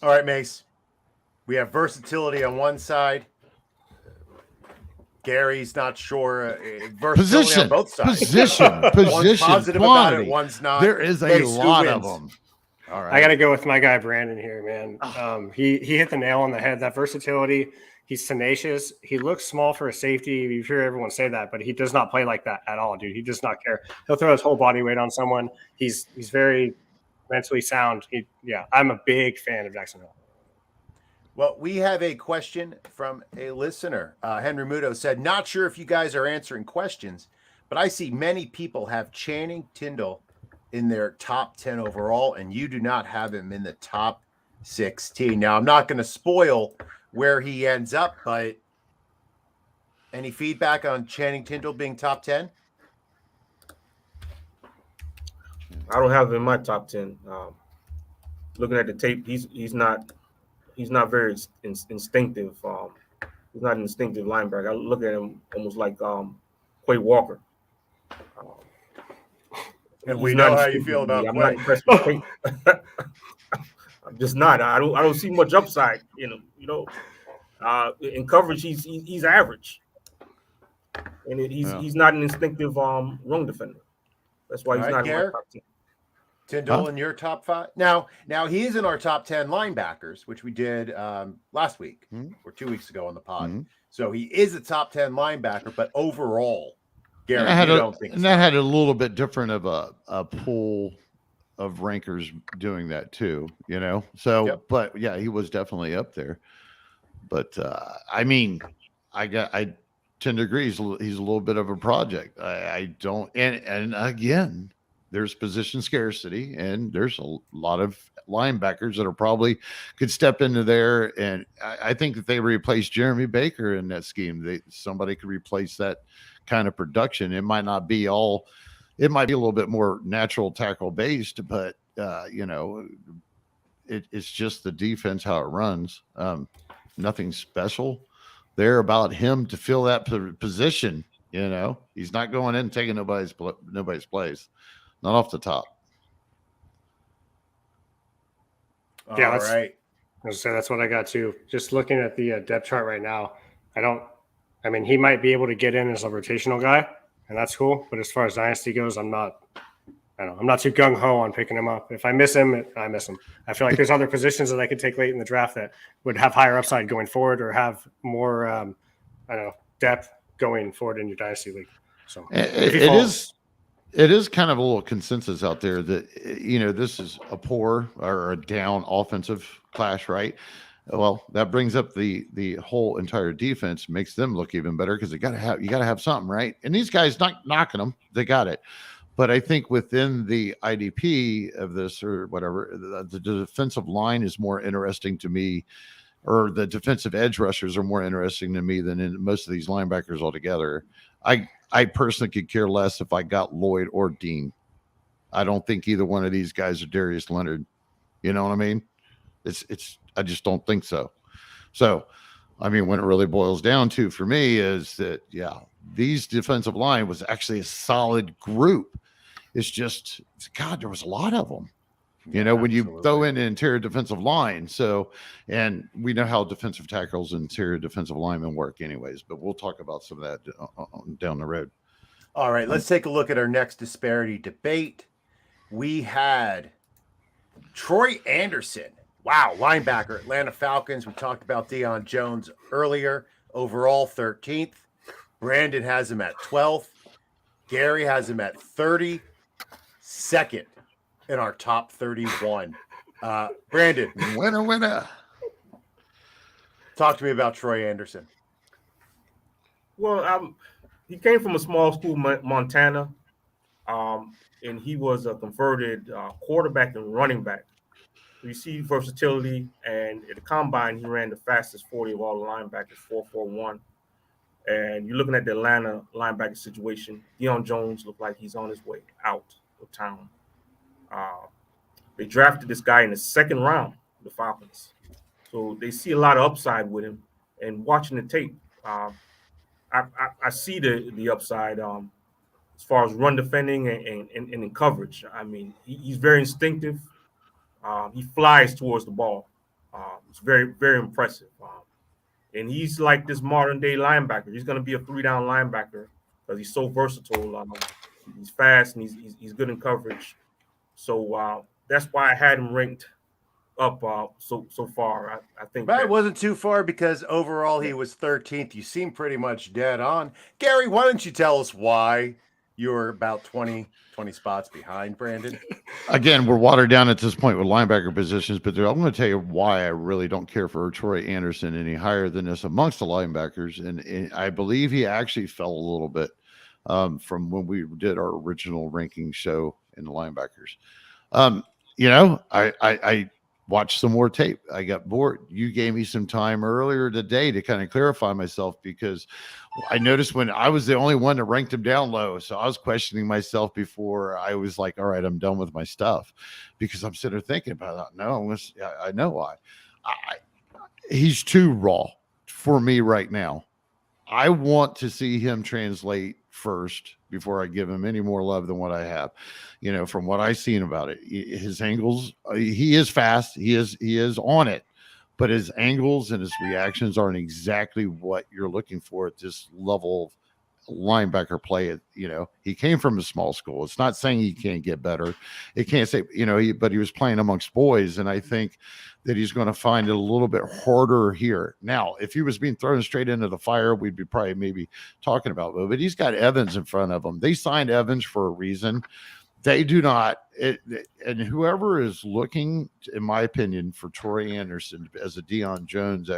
Speaker 1: All right, Mace. We have versatility on one side. Gary's not sure. Versatility on both sides.
Speaker 2: Position.
Speaker 1: One's positive about it, one's not.
Speaker 2: There is a lot of them.
Speaker 4: All right. I got to go with my guy Brandon here, man. He hit the nail on the head. That versatility. He's tenacious. He looks small for a safety. You hear everyone say that, but he does not play like that at all, dude. He does not care. He'll throw his whole body weight on someone. He's very mentally sound. I'm a big fan of Daxton Hill.
Speaker 1: Well, we have a question from a listener. Henry Muto said, not sure if you guys are answering questions, but I see many people have Channing Tindall in their top 10 overall, and you do not have him in the top 16. Now, I'm not going to spoil where he ends up, but any feedback on Channing Tindall being top 10?
Speaker 3: I don't have him in my top 10. Looking at the tape, he's not very instinctive. He's not an instinctive linebacker. I look at him almost like Quay Walker.
Speaker 1: And we know how you feel about
Speaker 3: I'm
Speaker 1: Quay.
Speaker 3: not impressed with Quay. I'm just not. I don't see much upside in him. In coverage, he's average, and he's not an instinctive run defender. That's why he's not in my top 10.
Speaker 1: Tindall in your top 5. Now he is in our top 10 linebackers, which we did last week or 2 weeks ago on the pod. So he is a top 10 linebacker, but overall, Gary, don't think
Speaker 2: that had a little bit different of a pool of rankers doing that too, So, yep. But yeah, he was definitely up there. But I tend to agree he's a little bit of a project. I don't, and again, there's position scarcity, and there's a lot of linebackers that are probably could step into there. And I think that they replace Jeremy Baker in that scheme. Somebody could replace that kind of production. It might not be all. It might be a little bit more natural tackle based, but it's just the defense how it runs. Nothing special there about him to fill that position. He's not going in and taking nobody's place. Not off the top.
Speaker 4: Yeah, all right. I was saying that's what I got too. Just looking at the depth chart right now, he might be able to get in as a rotational guy, and that's cool. But as far as dynasty goes, I'm not too gung ho on picking him up. If I miss him, I miss him. I feel like there's other positions that I could take late in the draft that would have higher upside going forward or have more, depth going forward in your dynasty league. So
Speaker 2: it is kind of a little consensus out there that, this is a poor or a down offensive clash, right? Well, that brings up the whole entire defense, makes them look even better because you got to have something, right? And these guys not knocking them, they got it. But I think within the IDP of this or whatever, the defensive line is more interesting to me, or the defensive edge rushers are more interesting to me than in most of these linebackers altogether. I personally could care less if I got Lloyd or Dean. I don't think either one of these guys are Darius Leonard. You know what I mean? I just don't think so. So, when it really boils down to for me is that, these defensive line was actually a solid group. It's just, God, there was a lot of them. You know, when you throw in an interior defensive line. So, and we know how defensive tackles and interior defensive linemen work anyways, but we'll talk about some of that down the road.
Speaker 1: All right, let's take a look at our next disparity debate. We had Troy Anderson. Wow, linebacker, Atlanta Falcons. We talked about Deion Jones earlier. Overall, 13th. Brandon has him at 12th. Gary has him at 32nd in our top 31. Brandon.
Speaker 2: Winner.
Speaker 1: Talk to me about Troy Anderson.
Speaker 3: Well, he came from a small school, Montana, and he was a converted quarterback and running back. You see versatility, and at the combine, he ran the fastest 40 of all the linebackers, 4.41. And you're looking at the Atlanta linebacker situation. Deion Jones looked like he's on his way out of town. They drafted this guy in the second round, the Falcons. So they see a lot of upside with him. And watching the tape, I see the upside as far as run defending and in coverage. I mean, he's very instinctive. He flies towards the ball. It's very, very impressive. And he's like this modern day linebacker. He's going to be a 3-down linebacker because he's so versatile. He's fast and he's good in coverage. So that's why I had him ranked up so far. I think
Speaker 1: that wasn't too far because overall he was 13th. You seem pretty much dead on. Gary, why don't you tell us why you're about 20 spots behind Brandon?
Speaker 2: Again, we're watered down at this point with linebacker positions, but I'm going to tell you why I really don't care for Troy Anderson any higher than this amongst the linebackers. And I believe he actually fell a little bit from when we did our original ranking show in the linebackers. You know, I watched some more tape. I got bored. You gave me some time earlier today to kind of clarify myself because I noticed when I was the only one that ranked him down low. So I was questioning myself before I was like, all right, I'm done with my stuff because I'm sitting there thinking about it. No, I know why. He's too raw for me right now. I want to see him translate first before I give him any more love than what I have. You know, from what I've seen about it, his angles, he is fast. He is on it, but his angles and his reactions aren't exactly what you're looking for at this level of linebacker play. You know, he came from a small school. It's not saying he can't get better. It can't say, you know, but he was playing amongst boys. And I think that he's going to find it a little bit harder here. Now, if he was being thrown straight into the fire, we'd be probably maybe talking about it, but he's got Evans in front of him. They signed Evans for a reason. They do not. And whoever is looking, in my opinion, for Troy Anderson as a Deion Jones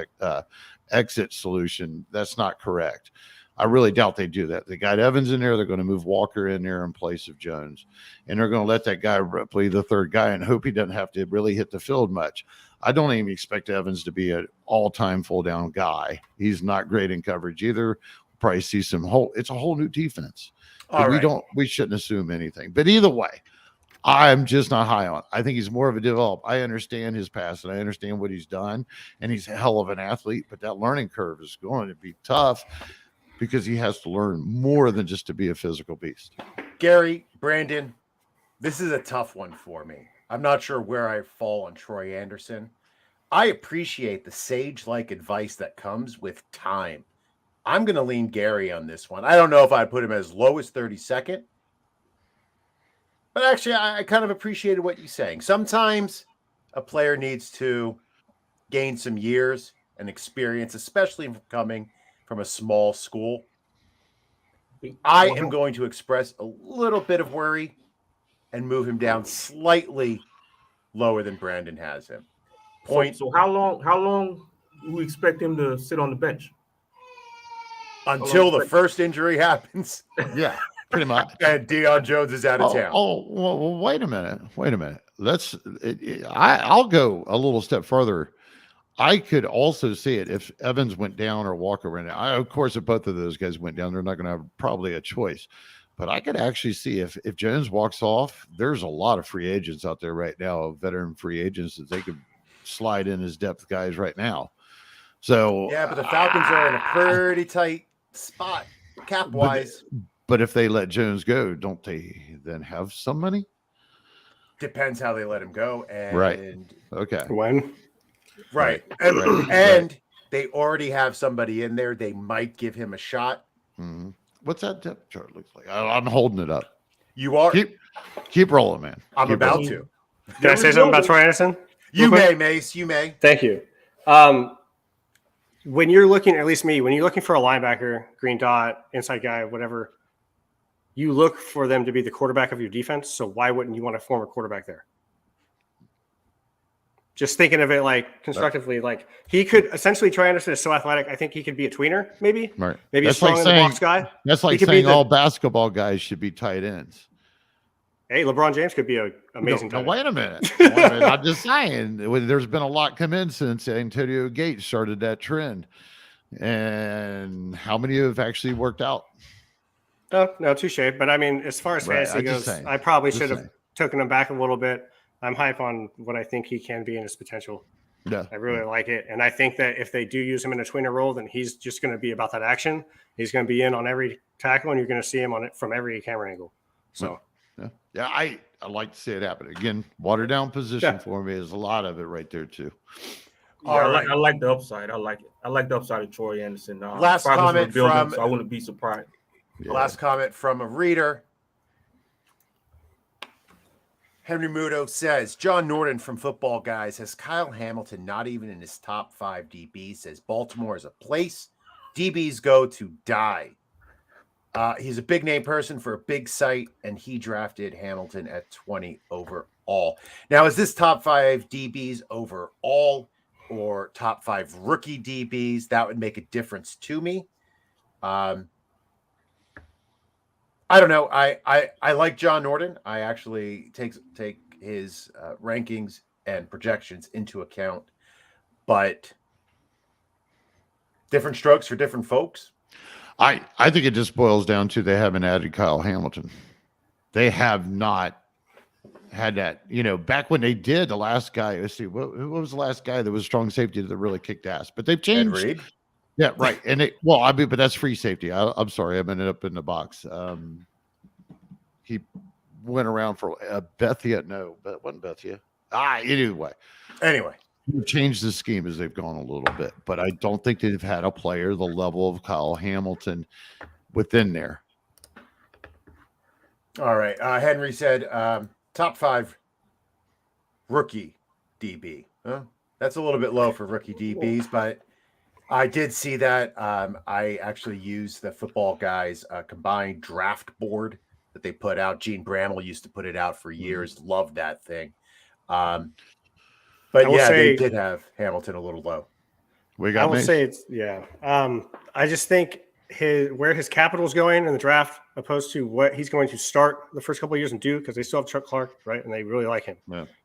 Speaker 2: exit solution, that's not correct. I really doubt they do that. They got Evans in there. They're going to move Walker in there in place of Jones. And they're going to let that guy play the third guy and hope he doesn't have to really hit the field much. I don't even expect Evans to be an all-time full-down guy. He's not great in coverage either. We'll probably see it's a whole new defense. We shouldn't assume anything. But either way, I'm just not high on. I think he's more of a develop. I understand his past and I understand what he's done. And he's a hell of an athlete, but that learning curve is going to be tough because he has to learn more than just to be a physical beast.
Speaker 1: Gary, Brandon, this is a tough one for me. I'm not sure where I fall on Troy Anderson. I appreciate the sage-like advice that comes with time. I'm going to lean Gary on this one. I don't know if I'd put him as low as 32nd, but actually I kind of appreciated what you're saying. Sometimes a player needs to gain some years and experience, especially coming from a small school. I am going to express a little bit of worry and move him down slightly lower than Brandon has him.
Speaker 3: So how long do we expect him to sit on the bench?
Speaker 1: Until the first injury happens.
Speaker 2: Yeah, pretty much.
Speaker 1: And Deion Jones is out of town.
Speaker 2: Well, wait a minute. I'll go a little step further. I could also see it if Evans went down or Walker went down. Of course, if both of those guys went down, they're not going to have probably a choice. But I could actually see if Jones walks off, there's a lot of free agents out there right now, veteran free agents that they could slide in as depth guys right now. So
Speaker 1: yeah, but the Falcons are in a pretty tight spot. cap wise,
Speaker 2: but if they let Jones go, don't they then have some money?
Speaker 1: depends how they let him go. And
Speaker 2: Right. Okay.
Speaker 4: When?
Speaker 1: Right.
Speaker 2: Right.
Speaker 1: And they already have somebody in there. They might give him a shot.
Speaker 2: Mm-hmm. What's that depth chart look like? I'm holding it up.
Speaker 1: You are.
Speaker 2: Keep rolling, man.
Speaker 1: I'm
Speaker 2: Keep
Speaker 1: about
Speaker 2: rolling.
Speaker 1: to.
Speaker 4: Can I say something about Troy Anderson?
Speaker 1: You may, Mace. You may.
Speaker 4: Thank you. When you're looking, at least me, when you're looking for a linebacker, green dot, inside guy, whatever, you look for them to be the quarterback of your defense. So why wouldn't you want a former quarterback there? Just thinking of it like constructively, like he could essentially, Troy Anderson is so athletic. I think he could be a tweener, maybe.
Speaker 2: Right.
Speaker 4: Maybe
Speaker 2: That's
Speaker 4: a strong
Speaker 2: like
Speaker 4: in the
Speaker 2: saying,
Speaker 4: box guy.
Speaker 2: That's like saying all basketball guys should be tight ends.
Speaker 4: Hey, LeBron James could be an amazing tight end.
Speaker 2: Wait a minute. I'm just saying, there's been a lot come in since Antonio Gates started that trend. And how many have actually worked out?
Speaker 4: No, touche. But I mean, as far as fantasy goes, I probably should have taken him back a little bit. I'm hype on what I think he can be in his potential.
Speaker 2: Yeah,
Speaker 4: I really like it. And I think that if they do use him in a tweener role, then he's just going to be about that action. He's going to be in on every tackle, and you're going to see him on it from every camera angle. So,
Speaker 2: yeah, I like to see it happen. Again, watered down position for me is a lot of it right there too.
Speaker 3: Yeah, I like the upside. I like it. I like the upside of Troy Anderson.
Speaker 1: Last comment from,
Speaker 3: so I wouldn't be surprised.
Speaker 1: Yeah. Last comment from a reader. Henry Muto says, John Norton from Football Guys has Kyle Hamilton not even in his top 5 DBs. Says Baltimore is a place DBs go to die. He's a big name person for a big site, and he drafted Hamilton at 20 overall. Now, is this top 5 DBs overall or top 5 rookie DBs? That would make a difference to me. I don't know. I like John Norton. I actually take his rankings and projections into account, but different strokes for different folks.
Speaker 2: I think it just boils down to they haven't added Kyle Hamilton. They have not had that. You know, back when they did, the last guy. Let's see, who was the last guy that was strong safety that really kicked ass? But they've changed.
Speaker 1: Ed Reed?
Speaker 2: Yeah, right. And but that's free safety. I'm sorry, I'm ended up in the box. He went around for Bethia. No, but it wasn't Bethia. Anyway. They've changed the scheme as they've gone a little bit, but I don't think they've had a player the level of Kyle Hamilton within there.
Speaker 1: All right. Henry said top 5 rookie DB. That's a little bit low for rookie DBs, but I did see that. I actually used the Football Guys combined draft board that they put out. Gene Bramall used to put it out for years. Loved that thing. But they did have Hamilton a little low.
Speaker 4: I will say it's I just think where his capital is going in the draft, opposed to what he's going to start the first couple of years and do, because they still have Chuck Clark, right? And they really like him.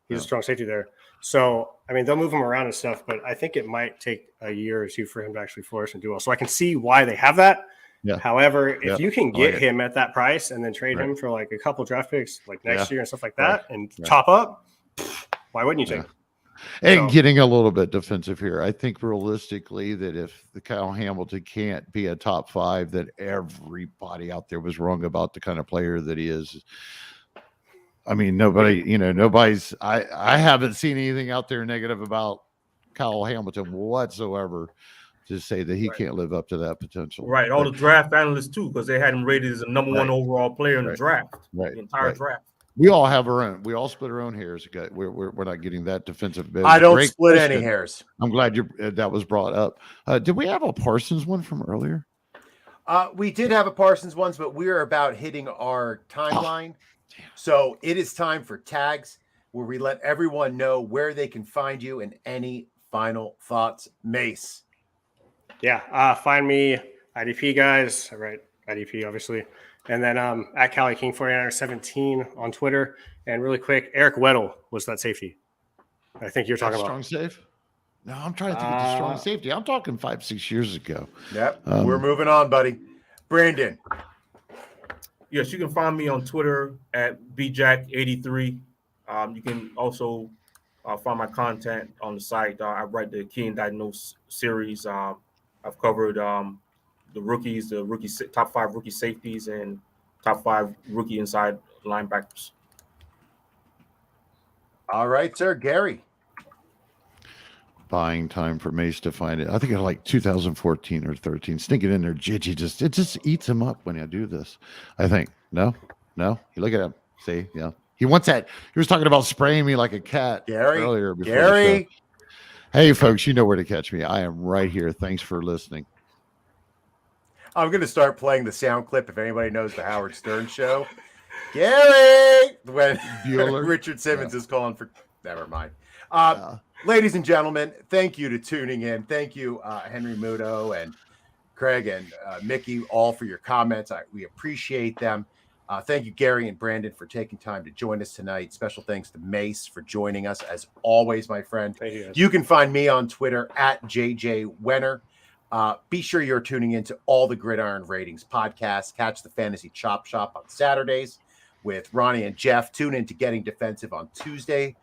Speaker 4: He's a strong safety there. So I mean, they'll move him around and stuff, but I think it might take a year or two for him to actually flourish and do well. So I can see why they have that.
Speaker 2: Yeah.
Speaker 4: However, if you can get him at that price and then trade him for like a couple draft picks like next year and stuff like that and top up, why wouldn't you take him?
Speaker 2: And getting a little bit defensive here, I think realistically that if the Kyle Hamilton can't be a top 5, that everybody out there was wrong about the kind of player that he is. I mean, nobody's. I haven't seen anything out there negative about Kyle Hamilton whatsoever to say that he can't live up to that potential.
Speaker 3: Right. All the draft analysts too, because they had him rated as a number 1 overall player in the draft. Right. The entire draft.
Speaker 2: We all have our own. We all split our own hairs. We're not getting that defensive.
Speaker 1: I don't split any hairs.
Speaker 2: I'm glad that was brought up. Did we have a Parsons one from earlier?
Speaker 1: We did have a Parsons ones, but we're about hitting our timeline. So it is time for tags, where we let everyone know where they can find you and any final thoughts. Mace.
Speaker 4: Yeah. Find me IDP guys. Right. IDP, obviously. And then at Cali King 49er17 on Twitter. And really quick, Eric Weddle was that safety. I think you're talking about.
Speaker 2: Strong safe? No, I'm trying to think of the strong safety. I'm talking 5-6 years ago.
Speaker 1: Yep. We're moving on, buddy. Brandon.
Speaker 3: Yes, you can find me on Twitter at bjack83. You can also find my content on the site. I write the Key and Diagnose series. I've covered rookies, top 5 rookie safeties, and top 5 rookie inside linebackers.
Speaker 1: All right, sir. Gary.
Speaker 2: Buying time for Mace to find it. I think it's like 2014 or 13. Sneaking in there, Gigi it just eats him up when I do this. I think. No. You look at him. See, yeah. He wants that. He was talking about spraying me like a cat earlier. Gary. Hey, folks, you know where to catch me. I am right here. Thanks for listening.
Speaker 1: I'm going to start playing the sound clip if anybody knows the Howard Stern show. Gary! When Richard Simmons is calling for... Never mind. Ladies and gentlemen, thank you to tuning in. Thank you, Henry Muto and Kraig and Mickey, all for your comments. We appreciate them. Thank you, Gary and Brandon, for taking time to join us tonight. Special thanks to Mace for joining us, as always, my friend.
Speaker 4: Thank you, guys.
Speaker 1: You can find me on Twitter at JJ Wenner. Be sure you're tuning into all the Gridiron Ratings podcasts. Catch the Fantasy Chop Shop on Saturdays with Ronnie and Jeff. Tune in to Getting Defensive on Tuesday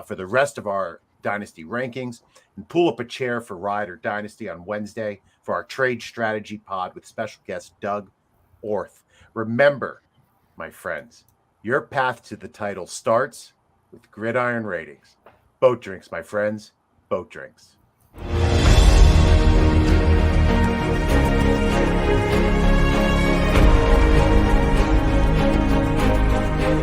Speaker 1: for the rest of our Dynasty rankings. And pull up a chair for Ride or Dynasty on Wednesday for our Trade Strategy pod with special guest Doug Orth. Remember, my friends, your path to the title starts with Gridiron Ratings. Boat drinks, my friends. Boat drinks.